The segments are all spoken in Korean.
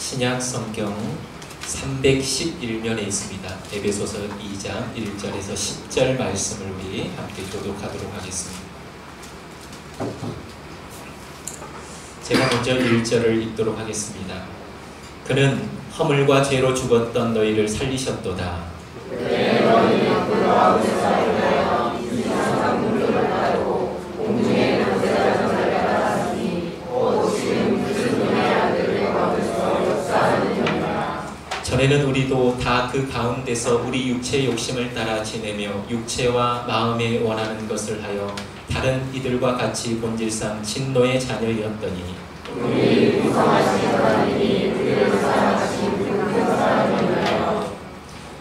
신약 성경 311면에 있습니다. 에베소서 2장 1절에서 10절 말씀을 우리 함께 교독하도록 하겠습니다. 제가 먼저 1절을 읽도록 하겠습니다. 그는 허물과 죄로 죽었던 너희를 살리셨도다. 전에는 우리도 다 그 가운데서 우리 육체의 욕심을 따라 지내며 육체와 마음에 원하는 것을 하여 다른 이들과 같이 본질상 진노의 자녀이었더니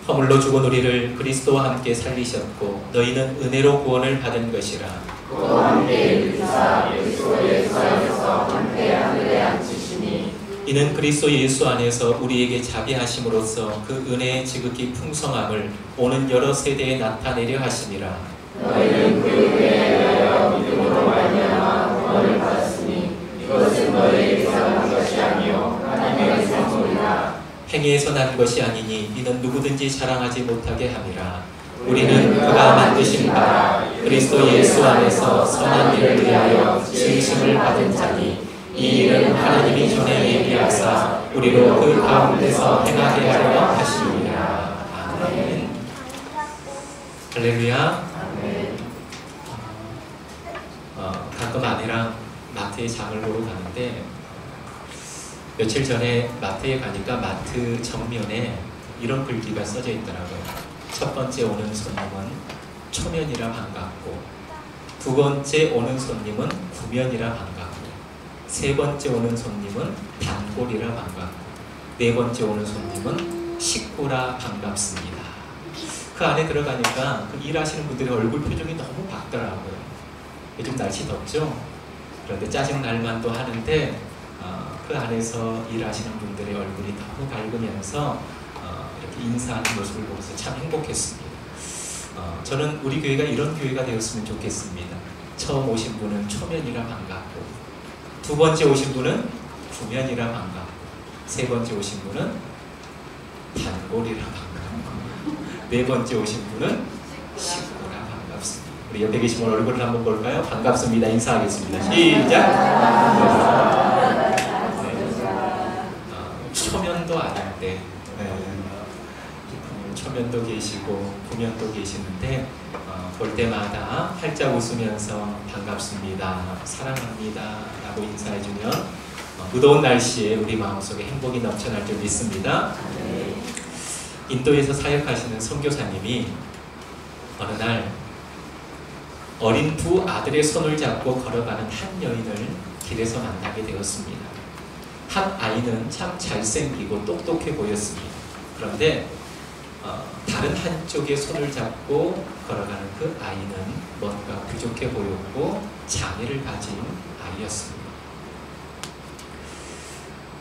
허물로 죽은 우리를 그리스도와 함께 살리셨고 너희는 은혜로 구원을 받은 것이라. 또 함께 일으키사 그리스도 예수 안에서 함께 하늘에 앉히시니 이는 그리스도 예수 안에서 우리에게 자비하심으로써 그 은혜의 지극히 풍성함을 오는 여러 세대에 나타내려 하심이라. 너희는 그 은혜에 대하여 믿음으로 말미암아 구원을 받았으니 이것은 너희에게서 난 것이 아니요 하나님의 선물이라. 행위에서 난 것이 아니니 이는 누구든지 자랑하지 못하게 함이라. 우리는 그가 만드신 바 그리스도 예수 안에서 선한 일을 위하여 지으심을 받은 자니 이 일은 하나님이 전에 예비하사 우리로 그 가운데서 행하게 하려 하시니라. 아멘. 할렐루야. 아멘. 가끔 아내랑 마트에 장을 보러 가는데 며칠 전에 마트에 가니까 마트 정면에 이런 글귀가 써져 있더라고요. 첫 번째 오는 손님은 초면이라 반갑고, 두 번째 오는 손님은 구면이라 반갑고, 세 번째 오는 손님은 단골이라 반갑고, 네 번째 오는 손님은 식구라 반갑습니다. 그 안에 들어가니까 그 일하시는 분들의 얼굴 표정이 너무 밝더라고요. 요즘 날씨 덥죠? 그런데 짜증날 만도 하는데 그 안에서 일하시는 분들의 얼굴이 너무 밝으면서 이렇게 인사하는 모습을 보면서 참 행복했습니다. 저는 우리 교회가 이런 교회가 되었으면 좋겠습니다. 처음 오신 분은 초면이라 반갑고, 두 번째 오신 분은 구면이라 반갑고, 세 번째 오신 분은 단골이라 반갑고, 네 번째 오신 분은 식구라 반갑습니다. 우리 옆에 계신 분 얼굴을 한번 볼까요? 반갑습니다. 인사하겠습니다. 시작! 초면도 아닌데 초면도 계시고 구면도 계시는데 볼 때마다 활짝 웃으면서 반갑습니다, 사랑합니다 라고 인사해주면 무더운 날씨에 우리 마음속에 행복이 넘쳐날 줄 믿습니다. 인도에서 사역하시는 선교사님이 어느 날 어린 두 아들의 손을 잡고 걸어가는 한 여인을 길에서 만나게 되었습니다. 한 아이는 참 잘생기고 똑똑해 보였습니다. 그런데 다른 한쪽에 손을 잡고 걸어가는 그 아이는 뭔가 부족해 보였고 장애를 가진 아이였습니다.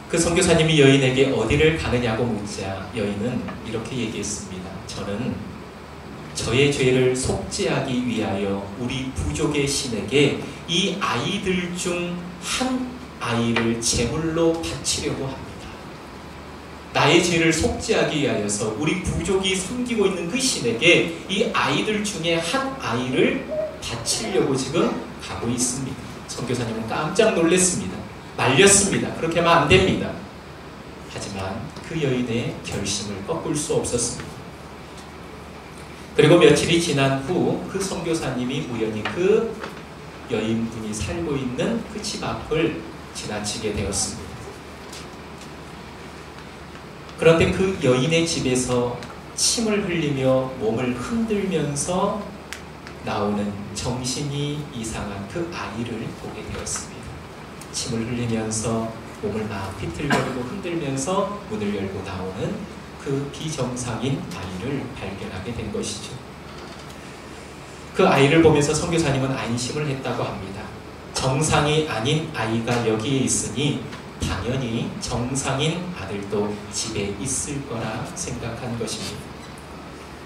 그 선교사님이 여인에게 어디를 가느냐고 묻자 여인은 이렇게 얘기했습니다. 저는 저의 죄를 속죄하기 위하여 우리 부족의 신에게 이 아이들 중 한 아이를 제물로 바치려고 합니다. 나의 죄를 속죄하기 위하여서 우리 부족이 섬기고 있는 그 신에게 이 아이들 중에 한 아이를 바치려고 지금 가고 있습니다. 선교사님은 깜짝 놀랐습니다. 말렸습니다. 그렇게 하면 안 됩니다. 하지만 그 여인의 결심을 꺾을 수 없었습니다. 그리고 며칠이 지난 후 그 선교사님이 우연히 그 여인분이 살고 있는 그 집 앞을 지나치게 되었습니다. 그런데 그 여인의 집에서 침을 흘리며 몸을 흔들면서 나오는 정신이 이상한 그 아이를 보게 되었습니다. 침을 흘리면서 몸을 막 비틀거리고 흔들면서 문을 열고 나오는 그 비정상인 아이를 발견하게 된 것이죠. 그 아이를 보면서 선교사님은 안심을 했다고 합니다. 정상이 아닌 아이가 여기에 있으니 당연히 정상인 아들도 집에 있을 거라 생각한 것입니다.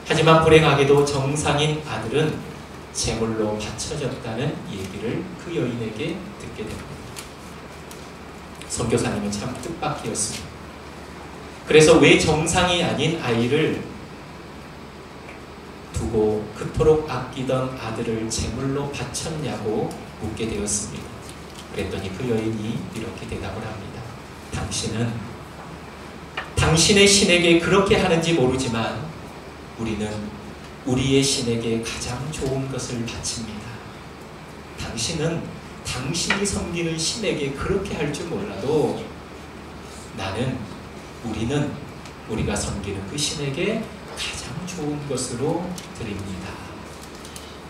하지만 불행하게도 정상인 아들은 제물로 바쳐졌다는 얘기를 그 여인에게 듣게 됩니다. 선교사님은 참 뜻밖이었습니다. 그래서 왜 정상이 아닌 아이를 두고 그토록 아끼던 아들을 제물로 바쳤냐고 묻게 되었습니다. 그랬더니 그 여인이 이렇게 대답을 합니다. 당신은 당신의 신에게 그렇게 하는지 모르지만 우리는 우리의 신에게 가장 좋은 것을 바칩니다. 당신은 당신이 섬기는 신에게 그렇게 할 줄 몰라도 우리는 우리가 섬기는 그 신에게 가장 좋은 것으로 드립니다.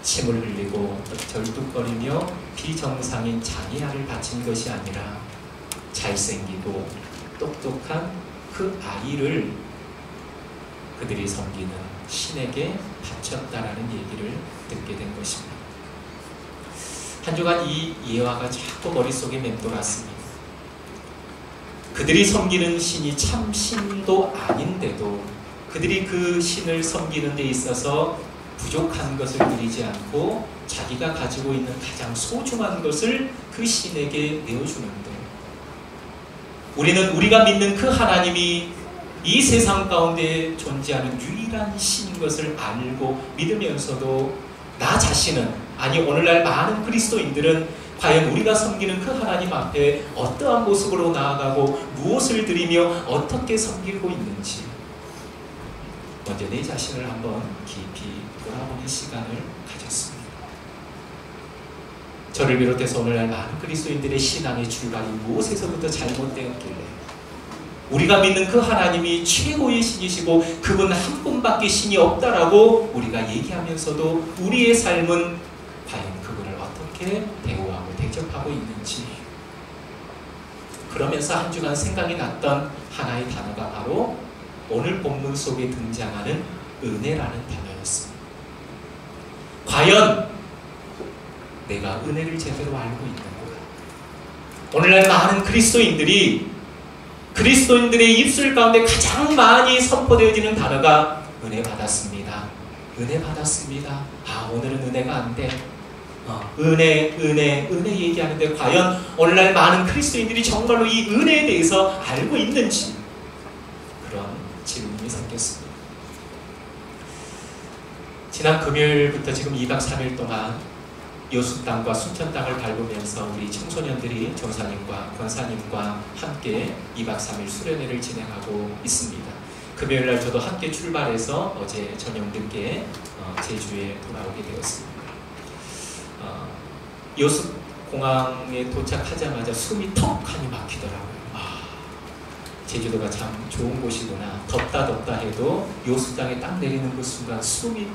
침을 흘리고 절뚝거리며 비정상인 장애아를 바친 것이 아니라 잘생기고 똑똑한 그 아이를 그들이 섬기는 신에게 바쳤다라는 얘기를 듣게 된 것입니다. 한 주간 이 예화가 자꾸 머릿속에 맴돌았습니다. 그들이 섬기는 신이 참 신도 아닌데도 그들이 그 신을 섬기는 데 있어서 부족한 것을 드리지 않고 자기가 가지고 있는 가장 소중한 것을 그 신에게 내어주는데, 우리는 우리가 믿는 그 하나님이 이 세상 가운데 존재하는 유일한 신인 것을 알고 믿으면서도 나 자신은, 아니 오늘날 많은 그리스도인들은 과연 우리가 섬기는 그 하나님 앞에 어떠한 모습으로 나아가고 무엇을 드리며 어떻게 섬기고 있는지 먼저 내 자신을 한번 깊이 돌아보는 시간을 가졌습니다. 저를 비롯해서 오늘날 많은 그리스도인들의 신앙의 출발이 무엇에서부터 잘못되었길래 우리가 믿는 그 하나님이 최고의 신이시고 그분 한 분밖에 신이 없다라고 우리가 얘기하면서도 우리의 삶은 과연 그분을 어떻게 대우하고 대접하고 있는지, 그러면서 한 주간 생각이 났던 하나의 단어가 바로 오늘 본문 속에 등장하는 은혜라는 단어였습니다. 과연 내가 은혜를 제대로 알고 있는가? 오늘날 많은 그리스도인들의 입술 가운데 가장 많이 선포되어지는 단어가 은혜 받았습니다. 은혜 받았습니다. 아, 오늘은 은혜가 안 돼. 은혜 얘기하는데 과연 오늘날 많은 그리스도인들이 정말로 이 은혜에 대해서 알고 있는지, 그런 질문이 생겼습니다. 지난 금요일부터 지금 2박 3일 동안 여수 땅과 순천 땅을 밟으면서 우리 청소년들이 전사님과 권사님과 함께 2박 3일 수련회를 진행하고 있습니다. 금요일날 저도 함께 출발해서 어제 저녁 늦게 제주에 돌아오게 되었습니다. 여수 공항에 도착하자마자 숨이 턱하니 막히더라고요. 제주도가 참 좋은 곳이구나. 덥다 해도 여수 땅에 딱 내리는 그 순간 숨이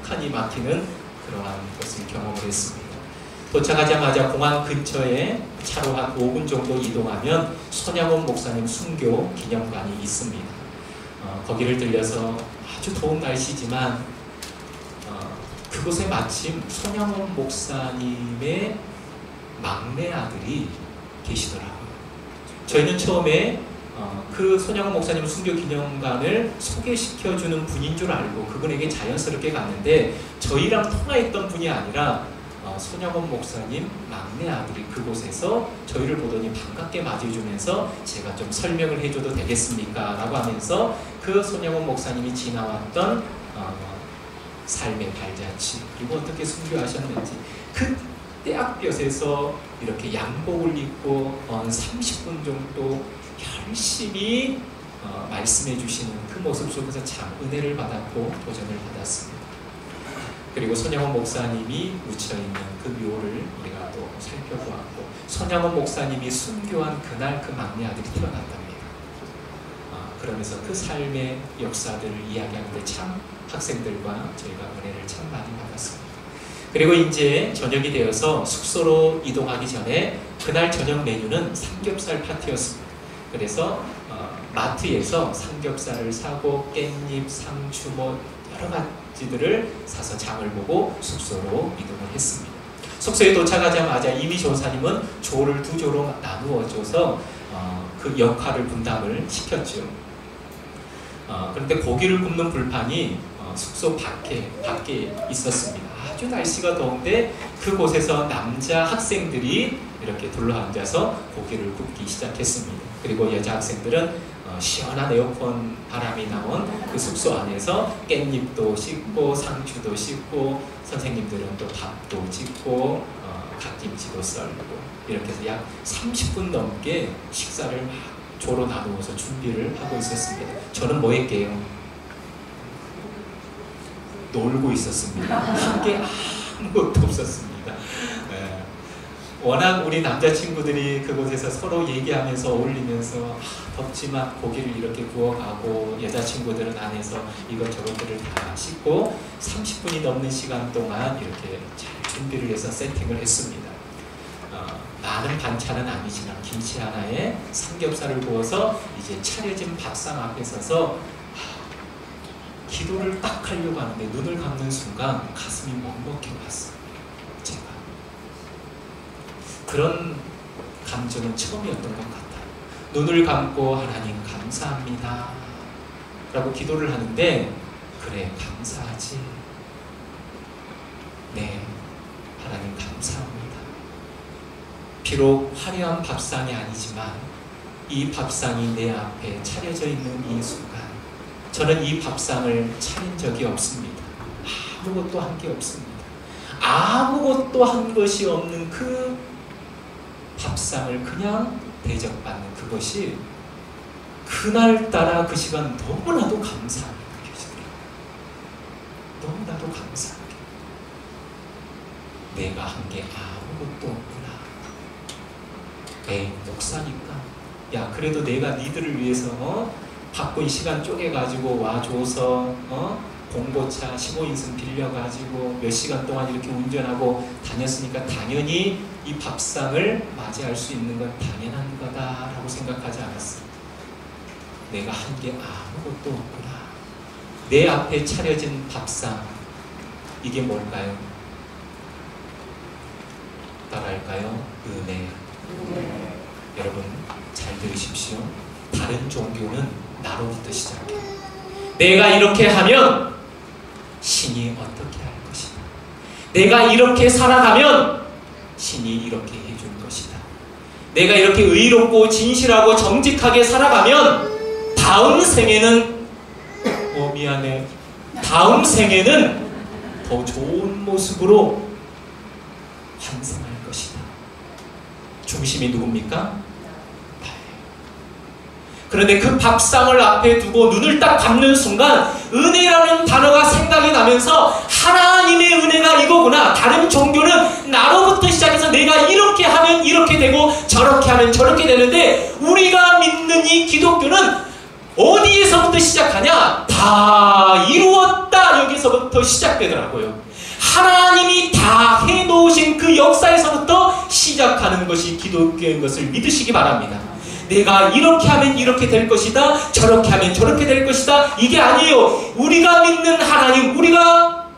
턱하니 막히는 그러한 것을 경험을 했습니다. 도착하자마자 공항 근처에 차로 한 5분 정도 이동하면 손양원 목사님 순교 기념관이 있습니다. 거기를 들려서 아주 더운 날씨지만 그곳에 마침 손양원 목사님의 막내 아들이 계시더라고요. 저희는 처음에 그 손양원 목사님 순교 기념관을 소개시켜주는 분인 줄 알고 그분에게 자연스럽게 갔는데, 저희랑 통화했던 분이 아니라 손양원 목사님 막내 아들이 그곳에서 저희를 보더니 반갑게 맞이해주면서 제가 좀 설명을 해줘도 되겠습니까? 라고 하면서 그 손양원 목사님이 지나왔던 삶의 발자취, 그리고 어떻게 순교하셨는지, 그 떼약볕에서 이렇게 양복을 입고 30분 정도 열심히 말씀해 주시는 그 모습 속에서 참 은혜를 받았고 도전을 받았습니다. 그리고 손양원 목사님이 묻혀있는 그 묘를 우리가 또 살펴보았고, 손양원 목사님이 순교한 그날 그 막내 아들이 태어났답니다. 그러면서 그 삶의 역사들을 이야기하는데 참 학생들과 저희가 은혜를 참 많이 받았습니다. 그리고 이제 저녁이 되어서 숙소로 이동하기 전에 그날 저녁 메뉴는 삼겹살 파티였습니다. 그래서 마트에서 삼겹살을 사고 깻잎, 상추 여러 가지들을 사서 장을 보고 숙소로 이동을 했습니다. 숙소에 도착하자마자 이미 조사님은 조를 2조로 나누어줘서 그 역할을 분담을 시켰죠. 그런데 고기를 굽는 불판이 숙소 밖에 있었습니다. 아주 날씨가 더운데 그곳에서 남자 학생들이 이렇게 둘러앉아서 고기를 굽기 시작했습니다. 그리고 여자 학생들은 시원한 에어컨 바람이 나온 그 숙소 안에서 깻잎도 씻고 상추도 씻고 선생님들은 또 밥도 짓고 갓김치도 썰고 이렇게 해서 약 30분 넘게 식사를 막 조로 나누어서 준비를 하고 있었습니다. 저는 뭐 했게요? 놀고 있었습니다. 한 게 아무것도 없었습니다. 워낙 우리 남자친구들이 그곳에서 서로 얘기하면서 어울리면서 덥지만 고기를 이렇게 구워가고 여자친구들은 안에서 이것저것들을 다 씻고 30분이 넘는 시간 동안 이렇게 잘 준비를 해서 세팅을 했습니다. 많은 반찬은 아니지만 김치 하나에 삼겹살을 구워서 이제 차려진 밥상 앞에 서서 기도를 딱 하려고 하는데 눈을 감는 순간 가슴이 먹먹해 왔어요. 제가 그런 감정은 처음이었던 것 같아요. 눈을 감고 하나님 감사합니다 라고 기도를 하는데 그래 감사하지. 네 하나님 감사합니다. 비록 화려한 밥상이 아니지만 이 밥상이 내 앞에 차려져 있는 이 순간 저는 이 밥상을 차린 적이 없습니다. 아무것도 한 게 없습니다. 아무것도 한 것이 없는 그 밥상을 그냥 대접받는 그것이 그날따라 그 시간 너무나도 감사하게 느껴지더라고요. 너무나도 감사하게. 내가 한 게 아무것도 없구나. 에이 목사니까 야 그래도 내가 니들을 위해서 바쁜 시간 쪼개가지고 와줘서 봉고차 15인승 빌려가지고 몇 시간 동안 이렇게 운전하고 다녔으니까 당연히 이 밥상을 맞이할 수 있는 건 당연한 거다라고 생각하지 않았습니다. 내가 한 게 아무것도 없구나. 내 앞에 차려진 밥상 이게 뭘까요? 따라할까요? 은혜. 여러분 잘 들으십시오. 다른 종교는 나로부터 시작해요. 내가 이렇게 하면 신이 어떻게 할 것이다. 내가 이렇게 살아가면 신이 이렇게 해줄 것이다. 내가 이렇게 의롭고 진실하고 정직하게 살아가면 다음 생에는 미안해. 다음 생에는 더 좋은 모습으로 환생할 것이다. 중심이 누굽니까? 그런데 그 밥상을 앞에 두고 눈을 딱 감는 순간 은혜라는 단어가 생각이 나면서 하나님의 은혜가 이거구나. 다른 종교는 나로부터 시작해서 내가 이렇게 하면 이렇게 되고 저렇게 하면 저렇게 되는데 우리가 믿는 이 기독교는 어디에서부터 시작하냐? 다 이루었다. 여기서부터 시작되더라고요. 하나님이 다 해놓으신 그 역사에서부터 시작하는 것이 기독교인 것을 믿으시기 바랍니다. 내가 이렇게 하면 이렇게 될 것이다. 저렇게 하면 저렇게 될 것이다. 이게 아니에요. 우리가 믿는 하나님, 우리가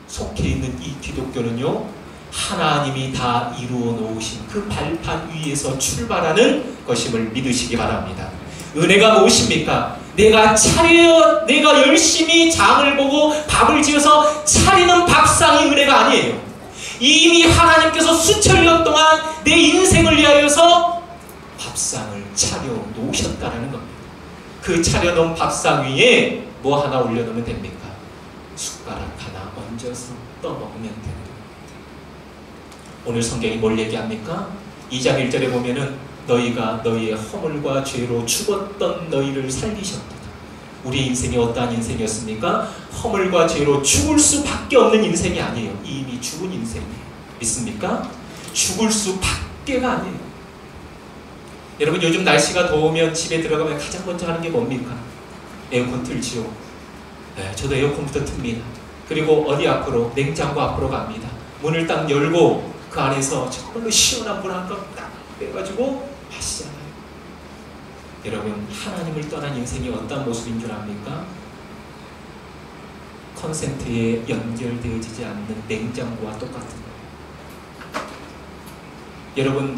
속해 있는 이 기독교는요. 하나님이 다 이루어 놓으신 그 발판 위에서 출발하는 것임을 믿으시기 바랍니다. 은혜가 무엇입니까? 내가 열심히 장을 보고 밥을 지어서 차리는 밥상이 은혜가 아니에요. 이미 하나님께서 수천 년 동안 내 인생을 위하여서 밥상을 차려 놓으셨다는 겁니다. 그 차려놓은 밥상 위에 뭐 하나 올려놓으면 됩니까? 숟가락 하나 얹어서 떠먹으면 되는 겁니다. 오늘 성경이 뭘 얘기합니까? 2장 1절에 보면은 너희가 너희의 허물과 죄로 죽었던 너희를 살리셨도다. 우리 인생이 어떠한 인생이었습니까? 허물과 죄로 죽을 수밖에 없는 인생이 아니에요. 이미 죽은 인생이에요. 믿습니까? 죽을 수밖에가 아니에요. 여러분 요즘 날씨가 더우면 집에 들어가면 가장 먼저 하는 게 뭡니까? 에어컨 틀지요. 네, 저도 에어컨부터 틉니다. 그리고 어디 앞으로? 냉장고 앞으로 갑니다. 문을 딱 열고 그 안에서 정말로 시원한 물 한 컵 딱 빼가지고 마시잖아요. 여러분 하나님을 떠난 인생이 어떤 모습인 줄 압니까? 콘센트에 연결되어지지 않는 냉장고와 똑같은 거예요. 여러분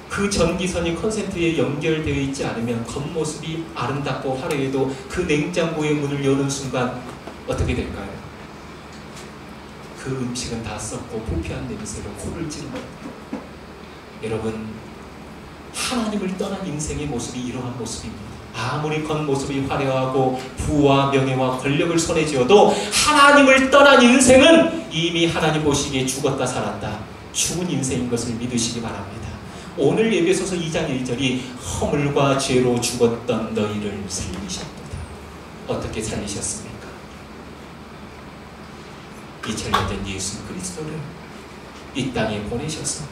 그 전기선이 콘센트에 연결되어 있지 않으면 겉모습이 아름답고 화려해도 그 냉장고의 문을 여는 순간 어떻게 될까요? 그 음식은 다 썩고 부패한 냄새로 코를 찌릅니다. 여러분 하나님을 떠난 인생의 모습이 이러한 모습입니다. 아무리 겉모습이 화려하고 부와 명예와 권력을 손에 쥐어도 하나님을 떠난 인생은 이미 하나님 보시기에 죽었다 살았다, 죽은 인생인 것을 믿으시기 바랍니다. 오늘 에베소서 2장 1절이 허물과 죄로 죽었던 너희를 살리셨도다. 어떻게 살리셨습니까? 2000년 전 예수 그리스도를 이 땅에 보내셔서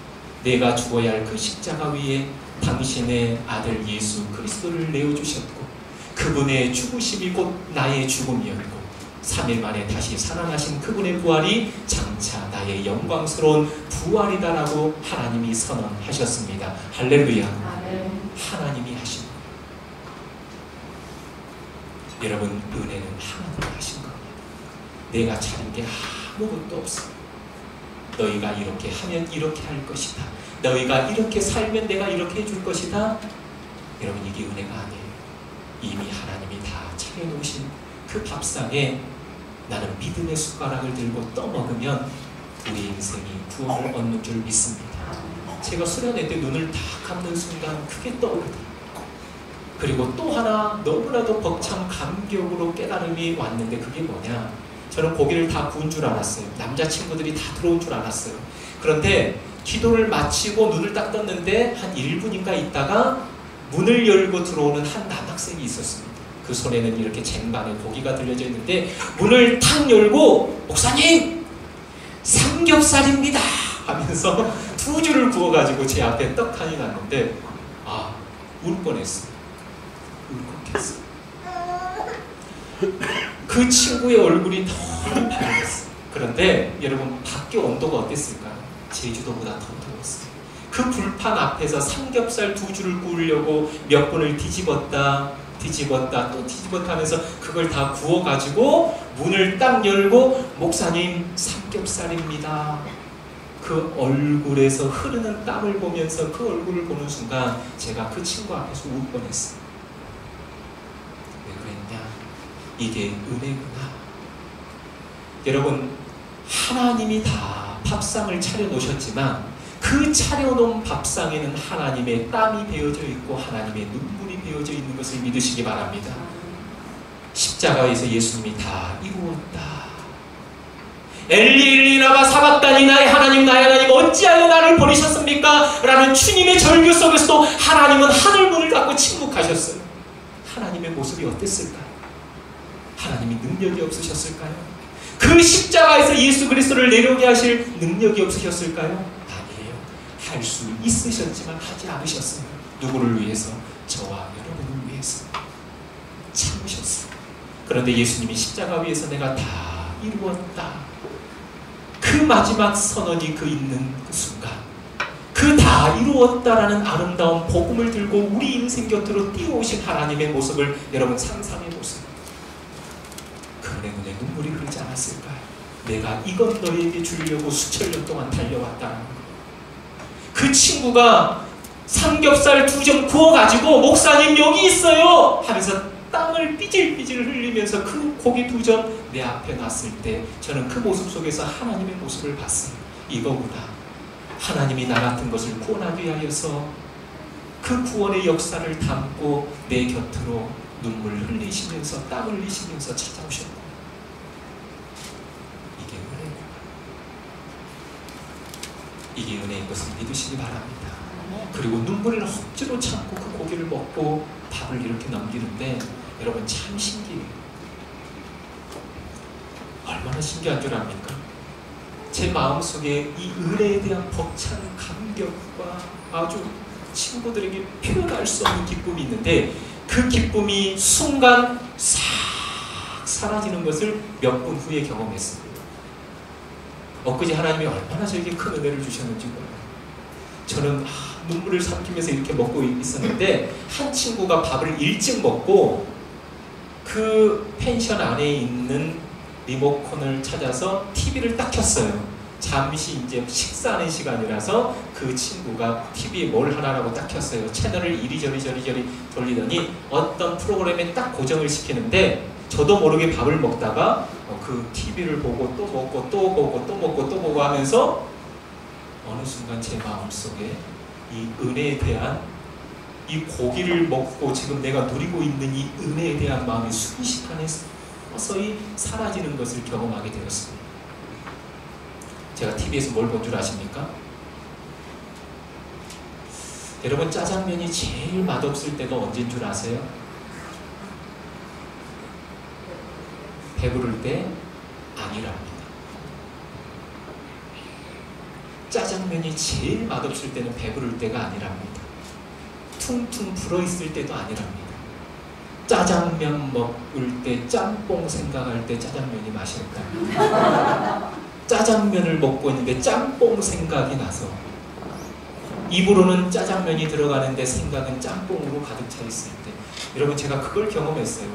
내가 죽어야 할 그 십자가 위에 당신의 아들 예수 그리스도를 내어주셨고, 그분의 죽으심이 곧 나의 죽음이었고 3일 만에 다시 살아나신 그분의 부활이 장차 나의 영광스러운 부활이다라고 하나님이 선언하셨습니다. 할렐루야. 하나님이 하신 거예요. 여러분, 은혜는 하나님이 하신 겁니다. 내가 차린 게 아무것도 없어. 너희가 이렇게 하면 이렇게 할 것이다, 너희가 이렇게 살면 내가 이렇게 해줄 것이다. 여러분, 이게 은혜가 아니에요. 이미 하나님이 다 차려놓으신 그 밥상에 나는 믿음의 숟가락을 들고 떠먹으면 우리 인생이 구원을 얻는 줄 믿습니다. 제가 수련회 때 눈을 다 감는 순간 크게 떠오르더라고요. 그리고 또 하나 너무나도 벅찬 감격으로 깨달음이 왔는데, 그게 뭐냐, 저는 고기를 다 구운 줄 알았어요. 남자친구들이 다 들어온 줄 알았어요. 그런데 기도를 마치고 눈을 딱 떴는데 한 1분인가 있다가 문을 열고 들어오는 한 남학생이 있었습니다. 그 손에는 이렇게 쟁반에 고기가 들려져 있는데 문을 탁 열고 목사님 삼겹살입니다 하면서 2줄을 구워가지고 제 앞에 떡하니 놨는데 울 뻔했어요. 울컥했어요. 그 친구의 얼굴이 더 밝았어요. 그런데 여러분, 밖에 온도가 어땠을까요? 제주도보다 더 더웠어요. 그 불판 앞에서 삼겹살 2줄을 구우려고 몇 번을 뒤집었다 또 뒤집었다 하면서 그걸 다 구워가지고 문을 딱 열고 목사님 삼겹살입니다. 그 얼굴에서 흐르는 땀을 보면서 그 얼굴을 보는 순간 제가 그 친구 앞에서 울 뻔했어요. 왜 그랬냐? 이게 은혜구나. 여러분, 하나님이 다 밥상을 차려놓으셨지만 그 차려놓은 밥상에는 하나님의 땀이 베어져 있고 하나님의 눈물이 베어져 있는 것을 믿으시기 바랍니다. 십자가에서 예수님이 다 이루었다. 엘리 엘리 라마 사박다니, 나의 하나님 어찌하여 나를 버리셨습니까? 라는 주님의 절규 속에서도 하나님은 하늘 문을 닫고 침묵하셨어요. 하나님의 모습이 어땠을까요? 하나님이 능력이 없으셨을까요? 그 십자가에서 예수 그리스도를 내려오게 하실 능력이 없으셨을까요? 아니에요. 할 수 있으셨지만 하지 않으셨어요. 누구를 위해서? 저와 여러분을 위해서 참으셨어요. 그런데 예수님이 십자가 위에서 내가 다 이루었다, 그 마지막 선언이 그 있는 그 순간, 그 다 이루었다라는 아름다운 복음을 들고 우리 인생 곁으로 뛰어오신 하나님의 모습을 여러분 상상해 보세요. 그 은혜 눈에 눈물이 흐르지 않았을까요? 내가 이것 너희에게 주려고 수천 년 동안 달려왔다는 거. 그 친구가 삼겹살 2점 구워가지고 목사님 여기 있어요 하면서 땀을 삐질삐질 흘리면서 그 고기 2점 내 앞에 놨을 때 저는 그 모습 속에서 하나님의 모습을 봤어요. 이거구나. 하나님이 나 같은 것을 구원하기 위하여서 그 구원의 역사를 담고 내 곁으로 눈물 흘리시면서 땀 흘리시면서 찾아오셨고, 이게 은혜구나. 이게 은혜인 것을 믿으시기 바랍니다. 그리고 눈물을 억지로 참고 그 고기를 먹고 밥을 이렇게 넘기는데 여러분, 참 신기해요. 얼마나 신기한 줄 압니까? 제 마음속에 이 은혜에 대한 벅찬 감격과 아주 친구들에게 표현할 수 없는 기쁨이 있는데, 그 기쁨이 순간 싹 사라지는 것을 몇 분 후에 경험했습니다. 엊그제 하나님이 얼마나 저에게 큰 은혜를 주셨는지 몰라요. 저는 눈물을 삼키면서 이렇게 먹고 있었는데 한 친구가 밥을 일찍 먹고 그 펜션 안에 있는 리모컨을 찾아서 TV를 딱 켰어요. 잠시 이제 식사하는 시간이라서 그 친구가 TV에 뭘 하나라고 딱 켰어요. 채널을 이리저리 돌리더니 어떤 프로그램에 딱 고정을 시키는데 저도 모르게 밥을 먹다가 그 TV를 보고 또 먹고 또 보고 또 먹고 또 보고 하면서 어느 순간 제 마음속에 이 은혜에 대한 이 고기를 먹고 지금 내가 누리고 있는 이 은혜에 대한 마음이 순식간에 서서히 사라지는 것을 경험하게 되었습니다. 제가 TV에서 뭘 본 줄 아십니까? 여러분, 짜장면이 제일 맛없을 때가 언제인 줄 아세요? 배부를 때 아니랍니다. 짜장면이 제일 맛없을 때는 배부를 때가 아니랍니다. 퉁퉁 불어있을 때도 아니랍니다. 짜장면 먹을 때 짬뽕 생각할 때 짜장면이 맛있다. 짜장면을 먹고 있는데 짬뽕 생각이 나서 입으로는 짜장면이 들어가는데 생각은 짬뽕으로 가득 차 있을 때, 여러분, 제가 그걸 경험했어요.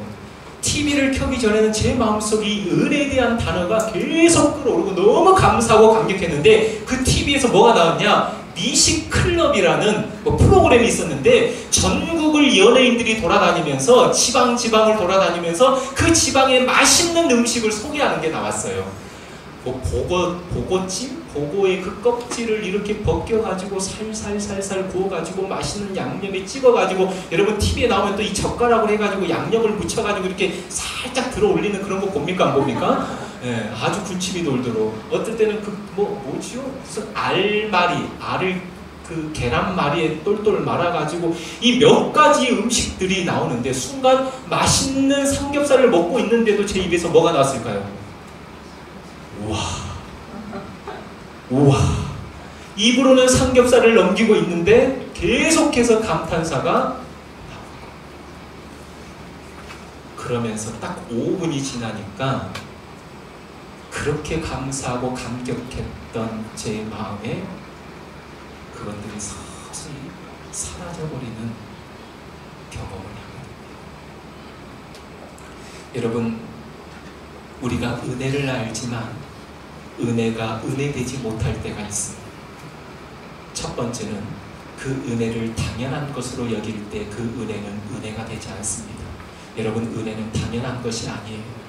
TV를 켜기 전에는 제 마음속에 이 은혜에 대한 단어가 계속 끌어오르고 너무 감사하고 감격했는데, 그 TV에서 뭐가 나왔냐? 미식클럽이라는 프로그램이 있었는데, 전국을 연예인들이 돌아다니면서 지방을 돌아다니면서 그 지방의 맛있는 음식을 소개하는 게 나왔어요. 보고찜? 보고의 그 껍질을 이렇게 벗겨가지고 살살살살 구워가지고 맛있는 양념에 찍어가지고, 여러분 TV에 나오면 또 이 젓가락을 해가지고 양념을 묻혀가지고 이렇게 살짝 들어 올리는 그런 거 봅니까? 안 봅니까? 예, 아주 군침이 돌도록. 어떨 때는 뭐지요? 무슨 알을 그 계란말이에 똘똘 말아가지고 이 몇 가지 음식들이 나오는데, 순간 맛있는 삼겹살을 먹고 있는데도 제 입에서 뭐가 나왔을까요? 우와. 입으로는 삼겹살을 넘기고 있는데 계속해서 감탄사가 나오고, 그러면서 딱 5분이 지나니까 그렇게 감사하고 감격했던 제 마음에 그것들이 서서히 사라져버리는 경험을 합니다. 여러분, 우리가 은혜를 알지만 은혜가 은혜되지 못할 때가 있습니다. 첫 번째는 그 은혜를 당연한 것으로 여길 때 그 은혜는 은혜가 되지 않습니다. 여러분, 은혜는 당연한 것이 아니에요.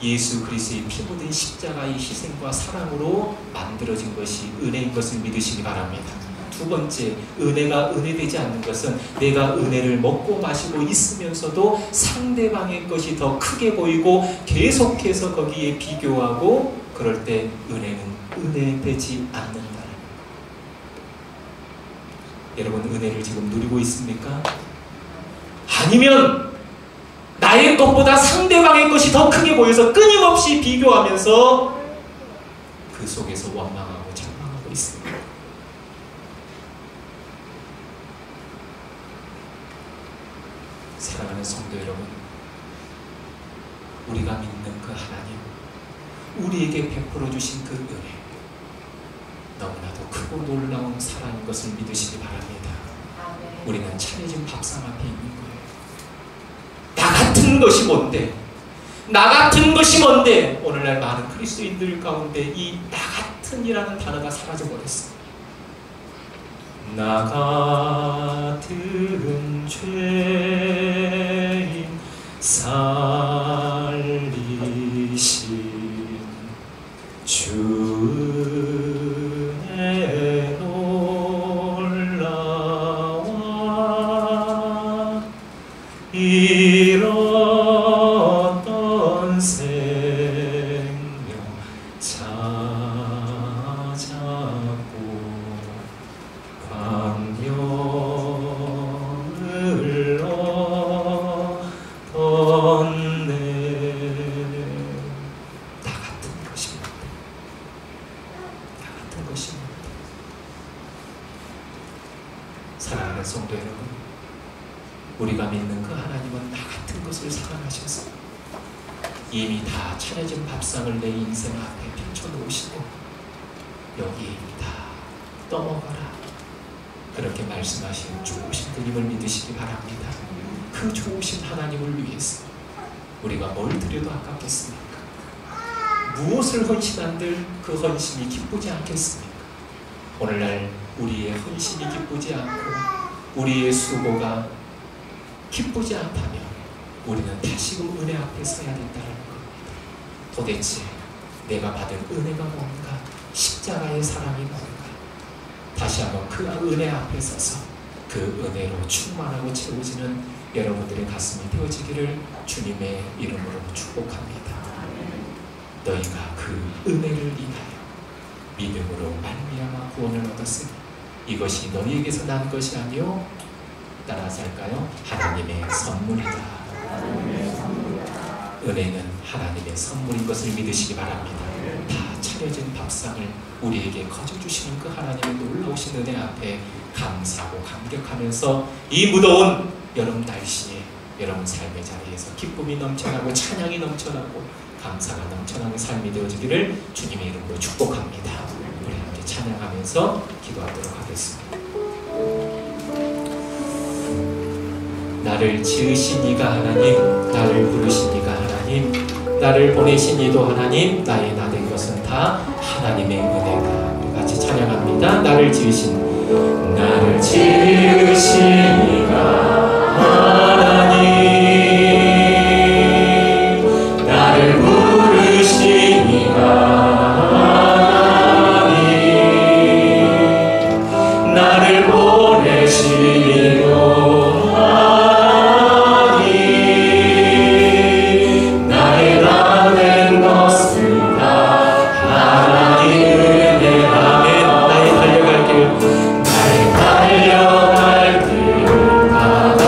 예수 그리스도의 피 묻은 십자가의 희생과 사랑으로 만들어진 것이 은혜인 것을 믿으시기 바랍니다. 두 번째, 은혜가 은혜되지 않는 것은 내가 은혜를 먹고 마시고 있으면서도 상대방의 것이 더 크게 보이고 계속해서 거기에 비교하고, 그럴 때 은혜는 은혜되지 않는다. 여러분, 은혜를 지금 누리고 있습니까? 아니면 나의 것보다 상대방의 것이 더 크게 보여서 끊임없이 비교하면서 그 속에서 원망하고 절망하고 있습니다. 사랑하는 성도 여러분, 우리가 믿는 그 하나님, 우리에게 베풀어 주신 그 은혜, 너무나도 크고 놀라운 사랑인 것을 믿으시기 바랍니다. 우리는 차려진 밥상 앞에 있는 거예요. 나 같은 것이 뭔데? 나 같은 것이 뭔데? 오늘날 많은 그리스도인들 가운데 이 나 같은이라는 단어가 사라져버렸어요. 나 같은 죄인 살리신 주의 놀라와 잃었던 생명 찾았고 광명을 얻었네. 나 같은 것입니다. 나 같은 것입니다. 사랑하는 성도 여러분, 우리가 믿는 그 하나님은 나 같은 것을 사랑하셔서 이미 다 차려진 밥상을 내 인생 앞에 펼쳐놓으시고 여기입니다, 떠먹어라, 그렇게 말씀하신 좋으신 그님을 믿으시기 바랍니다. 그 좋으신 하나님을 위해서 우리가 뭘 드려도 아깝겠습니까? 무엇을 헌신한들 그 헌신이 기쁘지 않겠습니까? 오늘날 우리의 헌신이 기쁘지 않고 우리의 수고가 기쁘지 않다면 우리는 다시금 은혜 앞에 서야 된다는 겁니다. 도대체 내가 받은 은혜가 뭔가? 십자가의 사랑이 뭔가? 다시 한번 그 은혜 앞에 서서 그 은혜로 충만하고 채워지는 여러분들의 가슴이 되어지기를 주님의 이름으로 축복합니다. 너희가 그 은혜를 인하여 믿음으로 말미암아 구원을 얻었으니 이것이 너희에게서 난 것이 아니요 따라서 할까요? 하나님의 선물이다. 은혜는 하나님의 선물인 것을 믿으시기 바랍니다. 다 차려진 밥상을 우리에게 거저주시는 그 하나님의 놀라우신 은혜 앞에 감사하고 감격하면서 이 무더운 여름 날씨에 여러분 삶의 자리에서 기쁨이 넘쳐나고 찬양이 넘쳐나고 감사가 넘쳐나는 삶이 되어지기를 주님의 이름으로 축복합니다. 우리 함께 찬양하면서 기도하도록 하겠습니다. 나를 지으신 이가 하나님, 나를 부르신 이가 하나님, 나를 보내신 이도 하나님, 나의 나 된 것은 다 하나님의 은혜다. 우리 같이 찬양합니다. 나를 지으신 이가 하나님, 나를 부르신 이가 하나님, 나를 보내신 이도 하나님, 나의 나 된 것은 다 하나님의 은혜라. 나의 달려갈 길 다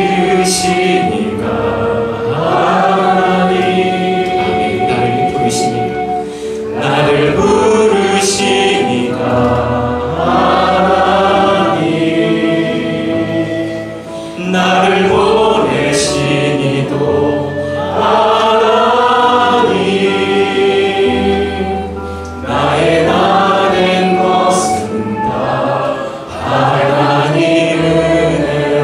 부르시니가 하나님. 아멘. 나를 부르시니가, 나를 부르시니가 하나님. 나를 보내시니도 하나님. 나의 나 된 것은 다 하나님 은혜라.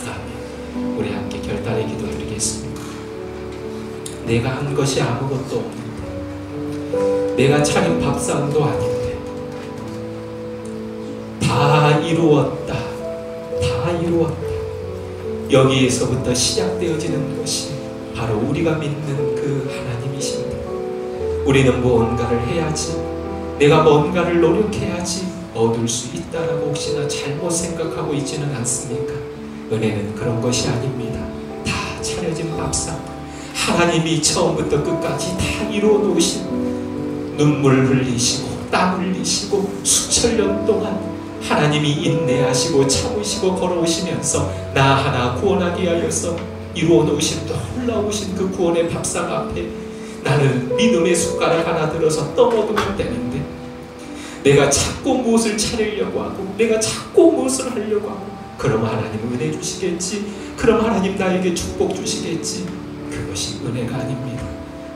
아멘. 우리 함께 결단의 기도 드리겠습니다. 내가 한 것이 아무것도 없는데, 내가 차린 밥상도 아닌데, 다 이루었다, 다 이루었다. 여기에서부터 시작되어지는 것이 바로 우리가 믿는 그 하나님이십니다. 우리는 무언가를 해야지, 내가 뭔가를 노력해야지 얻을 수 있다라고 혹시나 잘못 생각하고 있지는 않습니까? 은혜는 그런 것이 아닙니다. 다 차려진 밥상, 하나님이 처음부터 끝까지 다 이루어 놓으신, 눈물 흘리시고 땀 흘리시고 수천 년 동안 하나님이 인내하시고 참으시고 걸어오시면서 나 하나 구원하기 위하여서 이루어 놓으신 놀라우신 그 구원의 밥상 앞에 나는 믿음의 숟가락 하나 들어서 떠먹으면 되는데, 내가 자꾸 무엇을 차리려고 하고, 내가 자꾸 무엇을 하려고 하고, 그럼 하나님 은혜 주시겠지, 그럼 하나님 나에게 축복 주시겠지. 그것이 은혜가 아닙니다.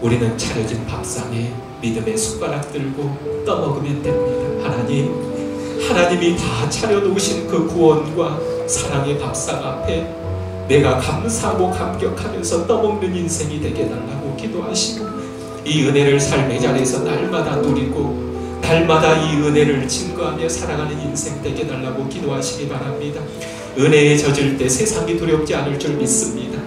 우리는 차려진 밥상에 믿음의 숟가락 들고 떠먹으면 됩니다. 하나님이 다 차려놓으신 그 구원과 사랑의 밥상 앞에 내가 감사하고 감격하면서 떠먹는 인생이 되게 해달라고 기도하시고, 이 은혜를 삶의 자리에서 날마다 누리고 날마다 이 은혜를 증거하며 살아가는 인생 되게 해달라고 기도하시기 바랍니다. 은혜에 젖을 때 세상이 두렵지 않을 줄 믿습니다.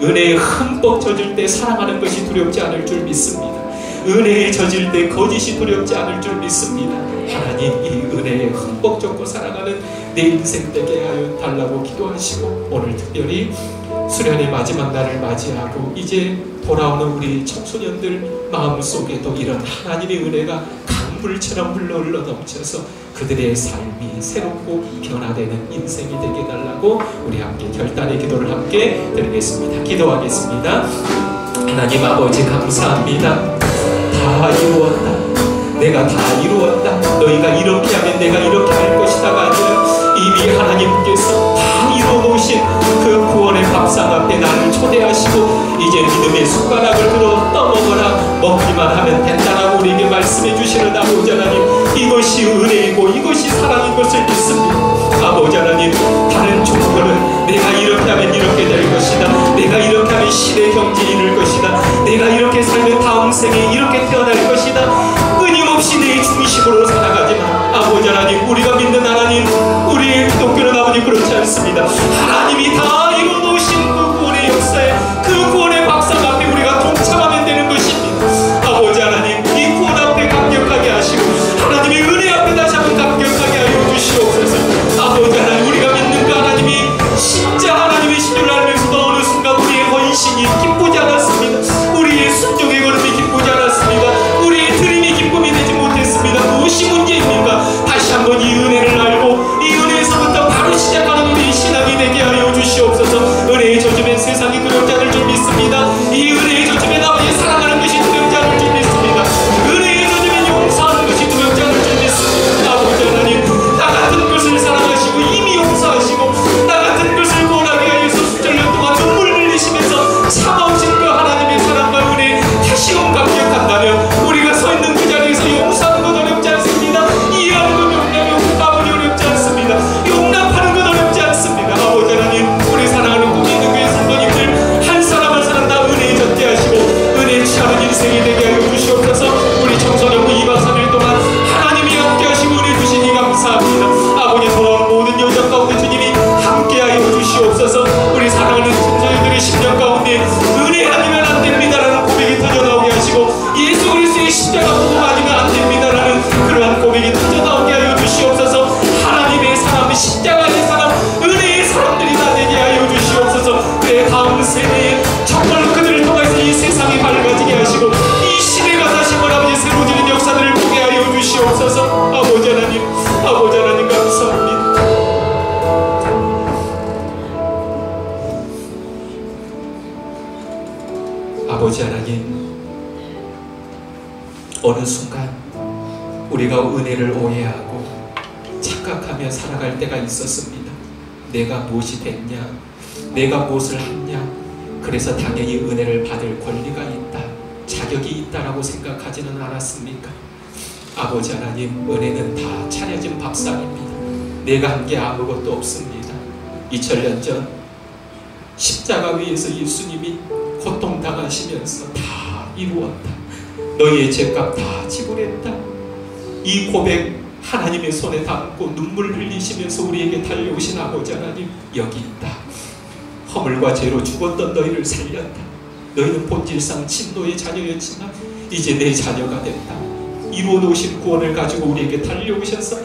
은혜에 흠뻑 젖을 때 사랑하는 것이 두렵지 않을 줄 믿습니다. 은혜에 젖을 때 거짓이 두렵지 않을 줄 믿습니다. 하나님, 이 은혜에 흠뻑 젖고 살아가는 내 인생 되게 하여 달라고 기도하시고, 오늘 특별히 수련의 마지막 날을 맞이하고 이제 돌아오는 우리 청소년들 마음속에도 이런 하나님의 은혜가 강물처럼 흘러 넘쳐서 그들의 삶이 새롭고 변화되는 인생이 되게 해달라고 우리 함께 결단의 기도를 함께 드리겠습니다. 기도하겠습니다. 하나님 아버지, 감사합니다. 다 이루었다, 내가 다 이루었다, 너희가 이렇게 하면 내가 이렇게 할 것이다가 아니라 이미 하나님께서 다 이루어놓으신 그 구원의 밥상 앞에 나를 초대하시고 이제 믿음의 숟가락을 들어 떠먹어라, 먹기만 하면 된다라고 우리에게 말씀해 주시는 아버지 하나님, 이것이 은혜이고 이것이 사랑인 것을 믿습니다. 아버지 하나님, 다른 종교는 내가 이렇게 하면 이렇게 될 것이다, 내가 이렇게 하면 시대 경제 이룰 것이다, 내가 이렇게 살면 다음 생에 이렇게 태어날 것이다, 끊임없이 내 중심으로 살아가지만 아버지 하나님, 우리가 믿는 하나님, 우리의 기독교는 아버지 그렇지 않습니다. 하나님이 다 이루어놓으신 그 구원의 역사에, 그 구원의 밥상 앞에 우리가 동참하면 되는 것입니다. 아버지 하나님, 이 구원 앞에 감격하게 하시고 하나님의 은혜 앞에 다시 한번 감격하게 하여 주시옵소서. 아버지 하나님, 우리가 믿는 그 하나님이 진짜 하나님이신 줄 알면서도 어느 순간 우리의 헌신이 기쁘지 않았습니다. 우리의 순종의 걸음이 기쁘지 않았습니다. 우리의 드림이 기쁨이 되지 못했습니다. 무엇이 문제입니까? 다시 한번 이 은혜를 알고 이 은혜에서부터 바로 시작하는 우리의 신앙이 되게 하여 주시옵소서. 아버지 하나님, 어느 순간 우리가 은혜를 오해하고 착각하며 살아갈 때가 있었습니다. 내가 무엇이 됐냐, 내가 무엇을 했냐, 그래서 당연히 은혜를 받을 권리가 있다, 자격이 있다라고 생각하지는 않았습니까? 아버지 하나님, 은혜는 다 차려진 밥상입니다. 내가 한 게 아무것도 없습니다. 2000년 전 십자가 위에서 예수님이 고통당하시면서 다 이루었다, 너희의 죄값 다 지불했다, 이 고백 하나님의 손에 담고 눈물 흘리시면서 우리에게 달려오신 아버지 하나님, 여기 있다. 허물과 죄로 죽었던 너희를 살렸다. 너희는 본질상 진노의 자녀였지만 이제 내 자녀가 됐다. 이루어 놓으신 구원을 가지고 우리에게 달려오셔서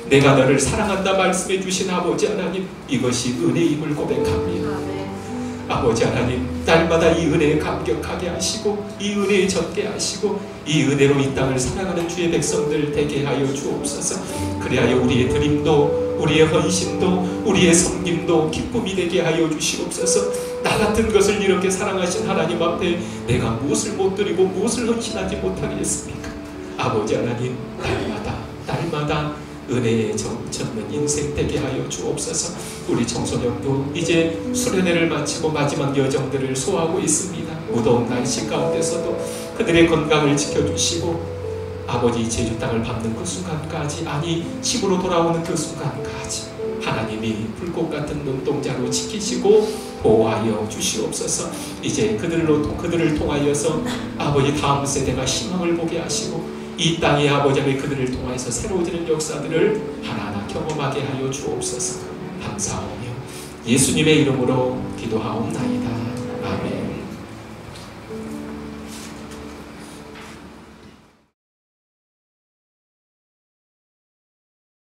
내가 너를 사랑한다 말씀해 주신 아버지 하나님, 이것이 은혜임을 고백합니다. 아버지 하나님, 날마다 이 은혜에 감격하게 하시고 이 은혜에 젖게 하시고 이 은혜로 이 땅을 살아가는 주의 백성들 되게 하여 주옵소서. 그리하여 우리의 드림도, 우리의 헌신도, 우리의 섬김도 기쁨이 되게 하여 주시옵소서. 나 같은 것을 이렇게 사랑하신 하나님 앞에 내가 무엇을 못 드리고 무엇을 헌신하지 못하겠습니까? 아버지 하나님, 날마다 은혜에 젖는 인생 되게 하여 주옵소서. 우리 청소년도 이제 수련회를 마치고 마지막 여정들을 소화하고 있습니다. 무더운 날씨 가운데서도 그들의 건강을 지켜주시고 아버지 제주 땅을 밟는 그 순간까지, 아니 집으로 돌아오는 그 순간까지 하나님이 불꽃 같은 눈동자로 지키시고 보호하여 주시옵소서. 이제 그들을 통하여서 아버지 다음 세대가 희망을 보게 하시고 이 땅의 아버지 하나님, 그들을 통하여서 새로워지는 역사들을 하나하나 경험하게 하여 주옵소서. 감사하며 예수님의 이름으로 기도하옵나이다.